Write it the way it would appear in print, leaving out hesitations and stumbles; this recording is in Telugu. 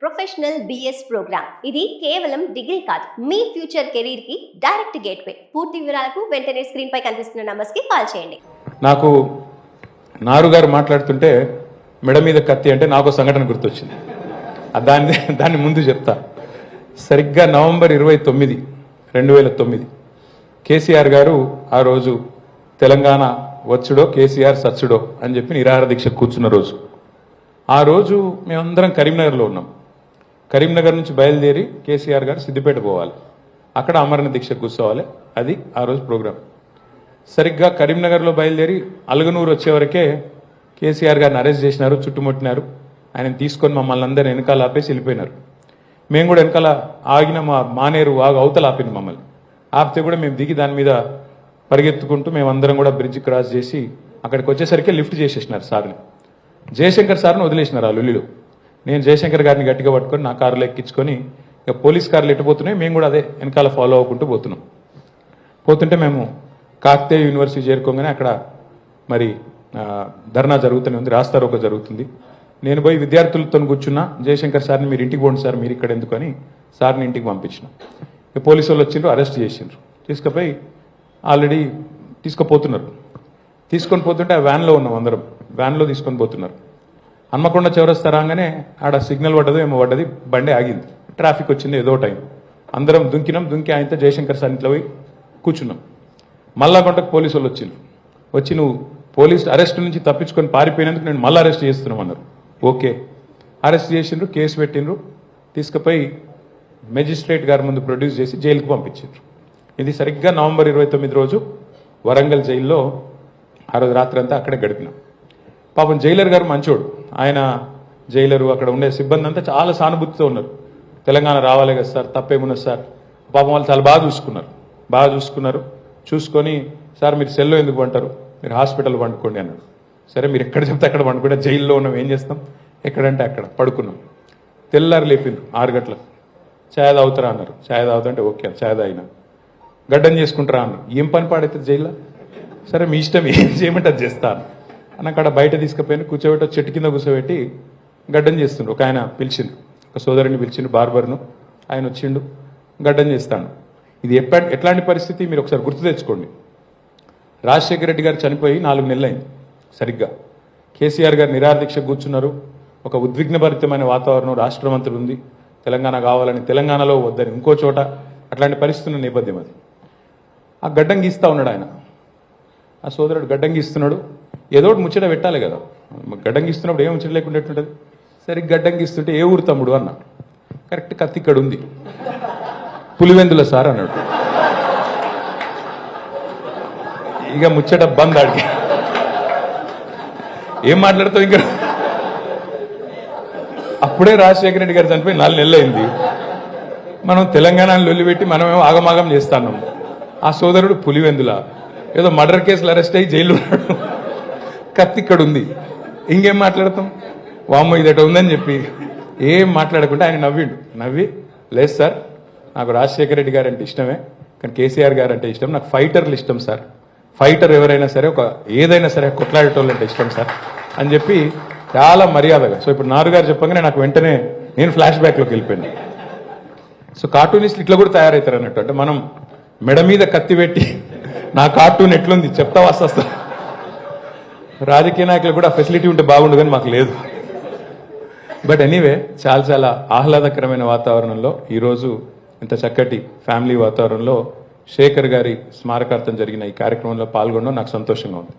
Professional BS programme. ఇది కేవలం డిగ్రీ కాదు, మీ ఫ్యూచర్ కెరీర్ కి డైరెక్ట్ గేట్వే. పూర్తి వివరాలకు వెంటనే స్క్రీన్ పై కనిపిస్తున్న నంబర్స్ కి కాల్ చేయండి. నాకు నారు గారు మాట్లాడుతుంటే మెడ మీద కత్తి అంటే నాకు సంఘటన గుర్తొచ్చింది. దాన్ని ముందు చెప్తా. సరిగ్గా నవంబర్ 29, 2009 కేసీఆర్ గారు ఆ రోజు తెలంగాణ వచ్చుడో కేసీఆర్ సచ్చుడో అని చెప్పి నిరాహార దీక్ష కూర్చున్న రోజు. ఆ రోజు మేమందరం కరీంనగర్లో ఉన్నాం. కరీంనగర్ నుంచి బయలుదేరి కేసీఆర్ గారు సిద్దిపేట పోవాలి, అక్కడ అమరణ దీక్ష కూర్చోవాలి. అది ఆ రోజు ప్రోగ్రాం. సరిగ్గా కరీంనగర్లో బయలుదేరి అలగనూరు వచ్చేవరకే కేసీఆర్ గారిని అరెస్ట్ చేసినారు, చుట్టుముట్టినారు. ఆయన తీసుకొని మమ్మల్ని అందరినీ వెనకాల ఆపేసి వెళ్ళిపోయినారు. మేము కూడా వెనకాల ఆగిన మానేరు అవతల ఆపింది మమ్మల్ని. ఆపితే కూడా మేము దిగి దాని మీద పరిగెత్తుకుంటూ మేమందరం కూడా బ్రిడ్జ్ క్రాస్ చేసి అక్కడికి వచ్చేసరికి లిఫ్ట్ చేసేసినారు సార్ని. జయశంకర్ సార్ని వదిలేసినారు ఆ లుల్లిలో. నేను జయశంకర్ గారిని గట్టిగా పట్టుకొని నా కారులో ఎక్కించుకొని ఇక పోలీస్ కార్లు ఎట్టుపోతున్నాయి, మేము కూడా అదే వెనకాల ఫాలో అవ్వకుంటూ పోతున్నాం. పోతుంటే మేము కాకతీయ యూనివర్సిటీ చేరుకోగానే అక్కడ మరి ధర్నా జరుగుతూనే ఉంది, రాస్తారోకో జరుగుతుంది. నేను పోయి విద్యార్థులతో కూర్చున్నా. జయశంకర్ సార్ని మీరు ఇంటికి పోండి సార్, మీరు ఇక్కడ ఎందుకు అని సార్ని ఇంటికి పంపించిన. పోలీసు వాళ్ళు వచ్చిండ్రు, అరెస్ట్ చేసిండ్రు. తీసుకుపోయి ఆల్రెడీ తీసుకుపోతున్నారు. తీసుకొని పోతుంటే ఆ వ్యాన్లో ఉన్నాం అందరం. వ్యాన్లో తీసుకొని పోతున్నారు. హన్మకొండ చౌరస్తా రాగానే ఆడ సిగ్నల్ పడ్డదో ఏమో పడ్డది, బండి ఆగింది. ట్రాఫిక్ వచ్చింది, ఏదో టైం. అందరం దుంకినాం. దుంకి ఆయనతో జయశంకర్ సార్ ఇంట్లో పోయి కూర్చున్నాం. మళ్ళా కొంటకు పోలీసు వాళ్ళు వచ్చిండ్రు. వచ్చి నువ్వు పోలీసు అరెస్ట్ నుంచి తప్పించుకొని పారిపోయినందుకు నేను మళ్ళీ అరెస్ట్ చేస్తున్నామన్నారు. ఓకే, అరెస్ట్ చేసిండ్రు, కేసు పెట్టిండ్రు. తీసుకుపోయి మెజిస్ట్రేట్ గారి ముందు ప్రొడ్యూస్ చేసి జైలుకు పంపించిండ్రు. ఇది సరిగ్గా నవంబర్ 29 రోజు వరంగల్ జైల్లో ఆ రోజు రాత్రి అంతా అక్కడే గడిపినాం. పాపం జైలర్ గారు మంచోడు. ఆయన జైలరు, అక్కడ ఉండే సిబ్బంది అంతా చాలా సానుభూతితో ఉన్నారు. తెలంగాణ రావాలి కదా సార్, తప్పేమున్నది సార్. పాపం వాళ్ళు చాలా బాగా చూసుకున్నారు. చూసుకొని సార్ మీరు సెల్లో ఎందుకు పంటారు, మీరు హాస్పిటల్ పండుకోండి అన్నాడు. సరే మీరు ఎక్కడ చెప్తే అక్కడ పండుకుంటే, జైల్లో ఉన్నాం ఏం చేస్తాం, ఎక్కడంటే అక్కడ పడుకున్నాం. తెల్లారు లేపిండ్రు 6 గంటలకు. ఛాయ్ తాగుతారా అన్నారు. ఛాయ్ తాగుతుంటే ఓకే ఛాయ్ తాగినా. గడ్డం చేసుకుంటారా అన్నారు. ఏం పని పాడైతుంది జైల్లో, సరే మీ ఇష్టం ఏం చేయమంటే అది చేస్తాను అని అక్కడ బయట తీసుకుపోయిన కూర్చోబెట్టి చెట్టు కింద కూర్చోబెట్టి గడ్డం చేస్తుండ్రు. ఒక ఆయన పిలిచిండు, ఒక సోదరుని పిలిచిండు, బార్బర్ను. ఆయన వచ్చిండు, గడ్డం చేస్తాను. ఇది ఎట్లాంటి పరిస్థితి మీరు ఒకసారి గుర్తు తెచ్చుకోండి. రాజశేఖర రెడ్డి గారు చనిపోయి 4 నెలలైంది సరిగ్గా. కేసీఆర్ గారు నిరాహార దీక్ష కూర్చున్నారు. ఒక ఉద్విగ్నభరితమైన వాతావరణం రాష్ట్రం అంతా ఉంది. తెలంగాణ కావాలని, తెలంగాణలో వద్దని ఇంకో చోట అట్లాంటి పరిస్థితున్న నేపథ్యం అది. ఆ గడ్డం గీస్తా ఉన్నాడు ఆయన. ఆ సోదరుడు గడ్డం గీస్తున్నాడు. ఏదో ఒకటి ముచ్చట పెట్టాలి కదా. గడ్డం గీస్తున్నప్పుడు ఏం ముచ్చట లేకుండా ఎట్లుంటుంది. సరే గడ్డం గీస్తుంటే ఏ ఊరు తమ్ముడు అన్నా. కరెక్ట్ కత్తి ఇక్కడ ఉంది. పులివెందుల సార్ అన్నాడు. ఇక ముచ్చట బంద్. ఆడికి ఏం మాట్లాడతావు ఇంకా. అప్పుడే రాజశేఖర రెడ్డి గారు చనిపోయి 4 నెలలైంది. మనం తెలంగాణలో లొల్లిపెట్టి మనమేమో ఆగమాగం చేస్తాన్నాం. ఆ సోదరుడు పులివెందుల ఏదో మర్డర్ కేసులు అరెస్ట్ అయ్యి జైలు ఉన్నాడు. కత్తి ఇక్కడ ఉంది. ఇంకేం మాట్లాడతాం. వామ్మో ఇదట ఉందని చెప్పి ఏం మాట్లాడకుండా ఆయన నవ్వి లేదు సార్, నాకు రాజశేఖర రెడ్డి గారు అంటే ఇష్టమే, కానీ కేసీఆర్ గారు అంటే ఇష్టం. నాకు ఫైటర్లు ఇష్టం సార్. ఫైటర్ ఎవరైనా సరే, ఏదైనా సరే కొట్లాడేటోళ్ళు అంటే ఇష్టం సార్ అని చెప్పి చాలా మర్యాదగా. సో ఇప్పుడు నారు గారు చెప్పగానే నాకు వెంటనే నేను ఫ్లాష్ బ్యాక్లోకి వెళ్ళిపోయాను. సో కార్టూనిస్టులు ఇట్లా కూడా తయారవుతారు అన్నట్టు. అంటే మనం మెడ మీద కత్తి పెట్టి నా కార్టూన్ ఎట్లుంది చెప్తా వస్తా. రాజకీయ నాయకులు కూడా ఫెసిలిటీ ఉంటే బాగుండు, కానీ మాకు లేదు. బట్ ఎనీవే చాలా ఆహ్లాదకరమైన వాతావరణంలో ఈరోజు ఇంత చక్కటి ఫ్యామిలీ వాతావరణంలో శేఖర్ గారి స్మారకార్థం జరిగిన ఈ కార్యక్రమంలో పాల్గొనడం నాకు సంతోషంగా ఉంది.